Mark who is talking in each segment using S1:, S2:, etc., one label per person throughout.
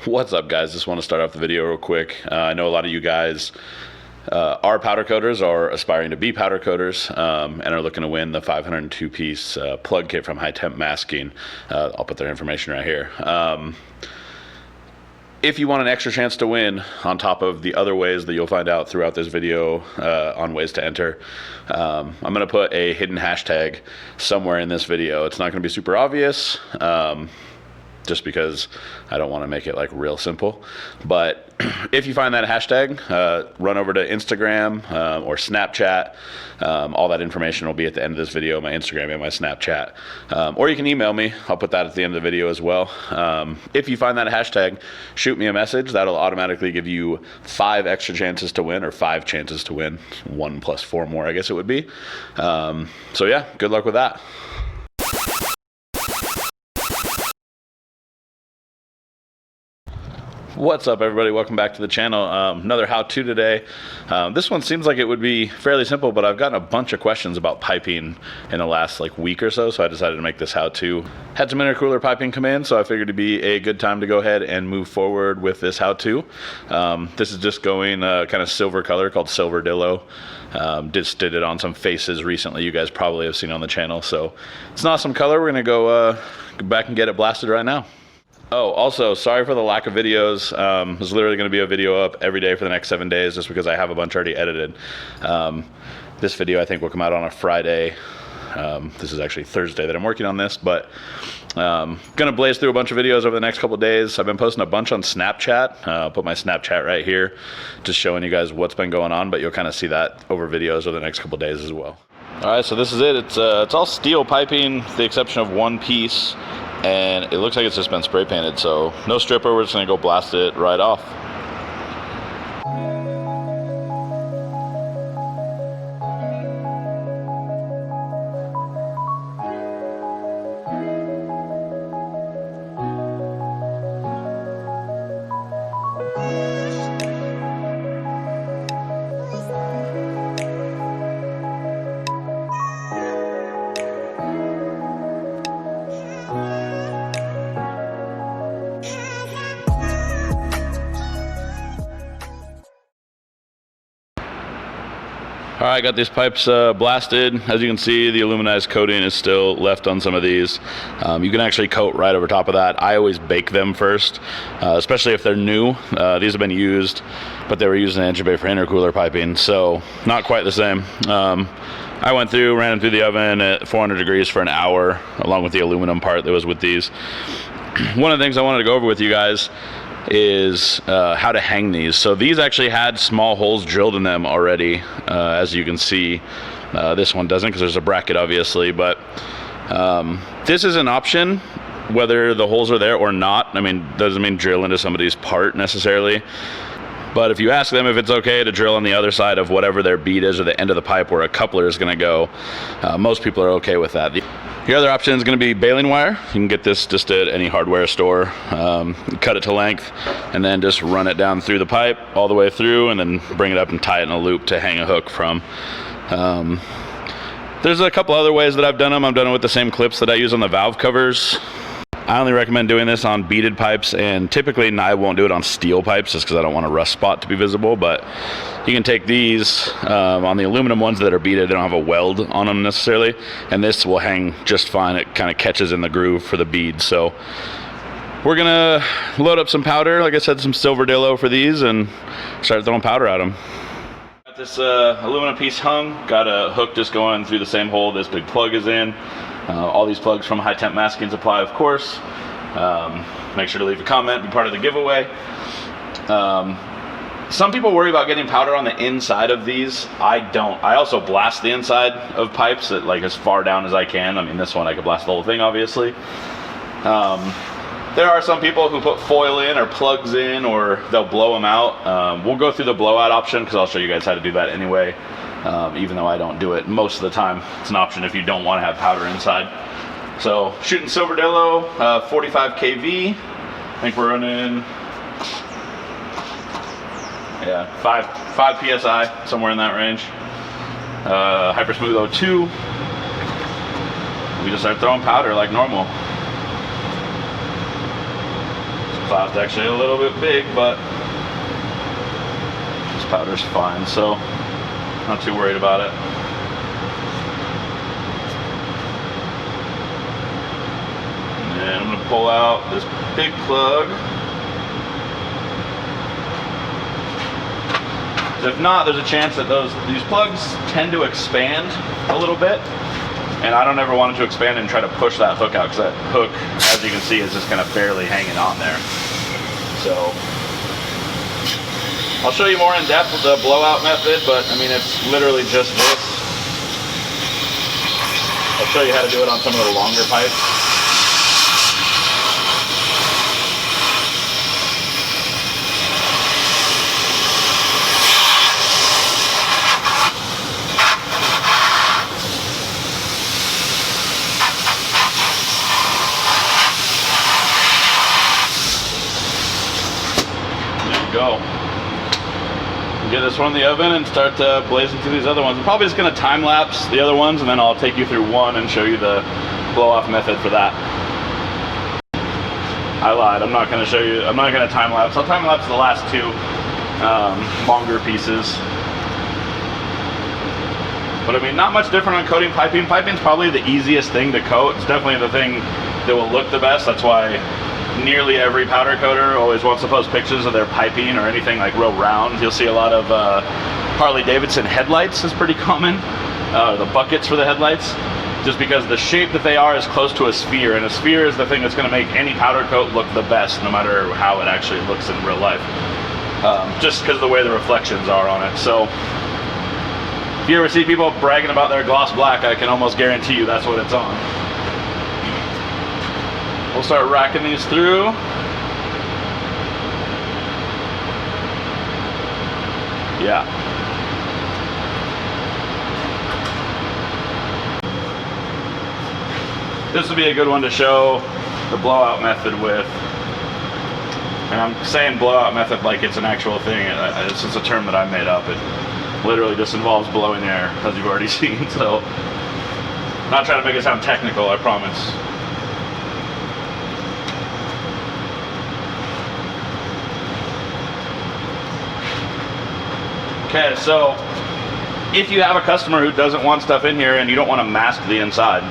S1: What's up, guys? Just want to start off the video real quick. I know a lot of you guys are powder coaters or aspiring to be powder coaters and are looking to win the 502 piece plug kit from High Temp Masking. I'll put their information right here. If you want an extra chance to win on top of the other ways that you'll find out throughout this video on ways to enter, I'm going to put a hidden hashtag somewhere in this video. It's not going to be super obvious, just because I don't want to make it like real simple. But if you find that hashtag, run over to Instagram or Snapchat. All that information will be at the end of this video, my Instagram and my Snapchat. Or you can email me. I'll put that at the end of the video as well. If you find that hashtag, shoot me a message. That'll automatically give you 5 extra chances to win, or 5 chances to win. 1 plus 4 more, I guess it would be. So yeah, good luck with that. What's up, everybody? Welcome back to the channel. Another how-to today. This one seems like it would be fairly simple, but I've gotten a bunch of questions about piping in the last week or so, I decided to make this how-to. Had some intercooler piping come in, so I figured it'd be a good time to go ahead and move forward with this how-to. This is just going kind of silver color called Silver Dillo. Just did it on some faces recently, you guys probably have seen on the channel, so it's an awesome color. We're gonna go back and get it blasted right now. Oh, also, sorry for the lack of videos. There's literally going to be a video up every day for the next 7 days just because I have a bunch already edited. This video I think will come out on a Friday. This is actually Thursday that I'm working on this, but gonna blaze through a bunch of videos over the next couple of days. I've been posting a bunch on Snapchat. I'll put my Snapchat right here, just showing you guys what's been going on, but you'll kind of see that over videos over the next couple of days as well. All right, so this is it. It's all steel piping, with the exception of one piece. And it looks like it's just been spray painted, so no stripper. We're just gonna go blast it right off. All right, got these pipes blasted. As you can see, the aluminized coating is still left on some of these. You can actually coat right over top of that. I always bake them first, especially if they're new. These have been used, but they were used in engine bay for intercooler piping, so not quite the same. I went through, ran them through the oven at 400 degrees for an hour, along with the aluminum part that was with these. One of the things I wanted to go over with you guys is how to hang these. So these actually had small holes drilled in them already, as you can see. This one doesn't because there's a bracket obviously, but this is an option whether the holes are there or not. I mean, doesn't mean drill into somebody's part necessarily, but if you ask them if it's okay to drill on the other side of whatever their bead is or the end of the pipe where a coupler is going to go, most people are okay with that. Your other option is going to be baling wire. You can get this just at any hardware store. Cut it to length and then just run it down through the pipe all the way through, and then bring it up and tie it in a loop to hang a hook from. There's a couple other ways that I've done them. I've done it with the same clips that I use on the valve covers. I only recommend doing this on beaded pipes, and typically I won't do it on steel pipes just because I don't want a rust spot to be visible, but you can take these on the aluminum ones that are beaded. They don't have a weld on them necessarily, and this will hang just fine. It kind of catches in the groove for the bead. So we're gonna load up some powder, like I said, some Silver Dillo for these, and start throwing powder at them. Got this aluminum piece hung, got a hook just going through the same hole this big plug is in. All these plugs from High Temp Masking Supply, of course. Make sure to leave a comment, be part of the giveaway. Some people worry about getting powder on the inside of these. I don't. I also blast the inside of pipes at as far down as I can. I mean, this one I could blast the whole thing, obviously. There are some people who put foil in or plugs in, or they'll blow them out. We'll go through the blowout option because I'll show you guys how to do that anyway. Even though I don't do it most of the time. It's an option if you don't want to have powder inside. So shooting Silver Dillo, 45 kV. I think we're running, yeah, 5 psi, somewhere in that range. Hyper Smooth 02. We just start throwing powder like normal. cloud's actually a little bit big, but this powder's fine, so not too worried about it. And I'm gonna pull out this big plug. If not, there's a chance that these plugs tend to expand a little bit, and I don't ever want it to expand and try to push that hook out, because that hook, as you can see, is just kind of barely hanging on there. So I'll show you more in depth with the blowout method, but I mean, it's literally just this. I'll show you how to do it on some of the longer pipes. Go. Get this one in the oven and start blazing through these other ones. I'm probably just going to time lapse the other ones, and then I'll take you through one and show you the blow off method for that. I lied. I'm not going to show you. I'm not going to time lapse. I'll time lapse the last two longer pieces. But I mean, not much different on coating piping. Piping's probably the easiest thing to coat. It's definitely the thing that will look the best. That's why nearly every powder coater always wants to post pictures of their piping or anything like real round. You'll see a lot of Harley-Davidson headlights is pretty common, the buckets for the headlights, just because the shape that they are is close to a sphere, and a sphere is the thing that's going to make any powder coat look the best, no matter how it actually looks in real life, just because of the way the reflections are on it. So if you ever see people bragging about their gloss black, I can almost guarantee you that's what it's on. We'll start racking these through. Yeah. This would be a good one to show the blowout method with. And I'm saying blowout method like it's an actual thing. This is a term that I made up. It literally just involves blowing air, as you've already seen. So, I'm not trying to make it sound technical, I promise. Okay, so if you have a customer who doesn't want stuff in here and you don't want to mask the inside,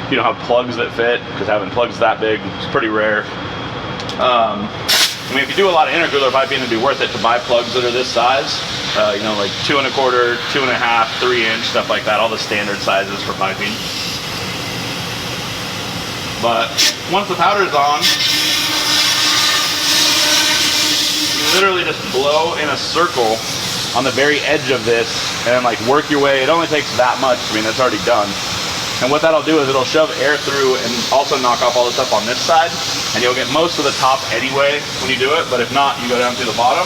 S1: you don't have plugs that fit, because having plugs that big is pretty rare. I mean, if you do a lot of intercooler piping, it'd be worth it to buy plugs that are this size. You know, like 2 1/4, 2 1/2, 3 inch, stuff like that, all the standard sizes for piping. But once the powder's on, you literally just blow in a circle on the very edge of this and like work your way. It only takes that much. I mean, it's already done. And what that'll do is it'll shove air through and also knock off all the stuff on this side, and you'll get most of the top anyway when you do it, but if not, you go down to the bottom.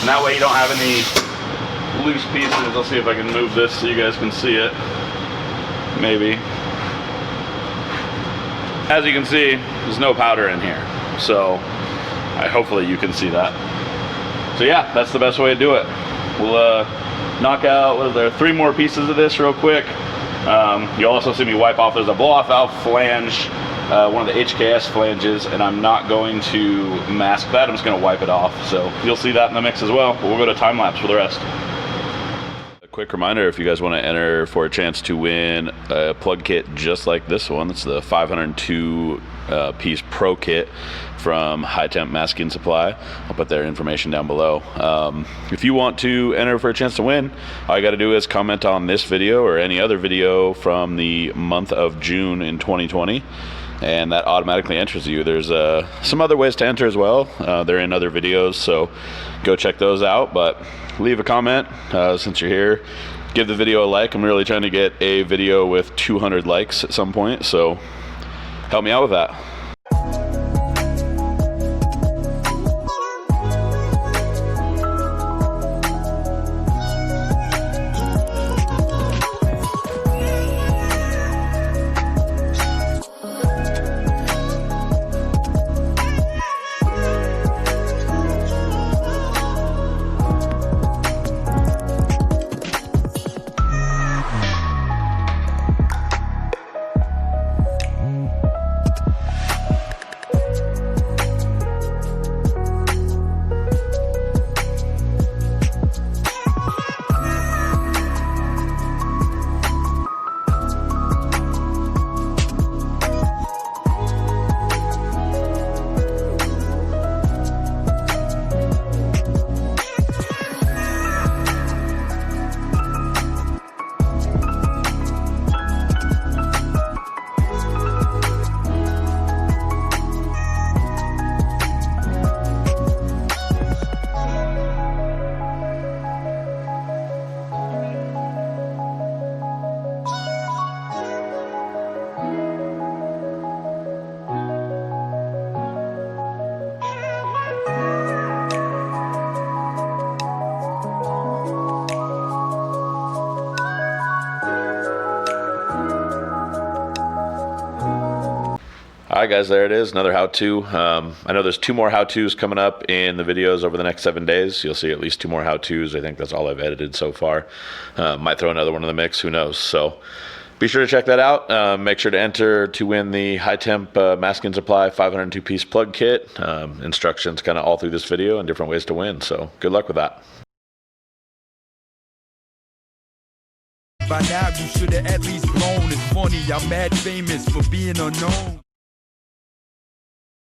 S1: And that way you don't have any loose pieces. I'll see if I can move this so you guys can see it. Maybe. As you can see, there's no powder in here, so hopefully you can see that. So yeah, that's the best way to do it. We'll knock out, what is there, 3 more pieces of this real quick. You'll also see me wipe off. There's a blow-off valve flange, one of the HKS flanges, and I'm not going to mask that. I'm just going to wipe it off. So you'll see that in the mix as well. But we'll go to time lapse for the rest. Quick reminder, if you guys want to enter for a chance to win a plug kit just like this one, it's the 502 piece Pro kit from High Temp Masking Supply. I'll put their information down below. If you want to enter for a chance to win, all you got to do is comment on this video or any other video from the month of June in 2020, and that automatically enters you. There's some other ways to enter as well. They're in other videos, so go check those out. But leave a comment since you're here. Give the video a like. I'm really trying to get a video with 200 likes at some point, so help me out with that. All right, guys, there it is, another how-to. I know there's 2 more how-tos coming up in the videos over the next 7 days. You'll see at least 2 more how-tos. I think that's all I've edited so far. Might throw another one in the mix, who knows. So be sure to check that out. Make sure to enter to win the high temp masking supply 502-piece plug kit. Instructions kind of all through this video and different ways to win. So good luck with that.
S2: By now you should have at least known. It's funny, I'm mad famous for being unknown.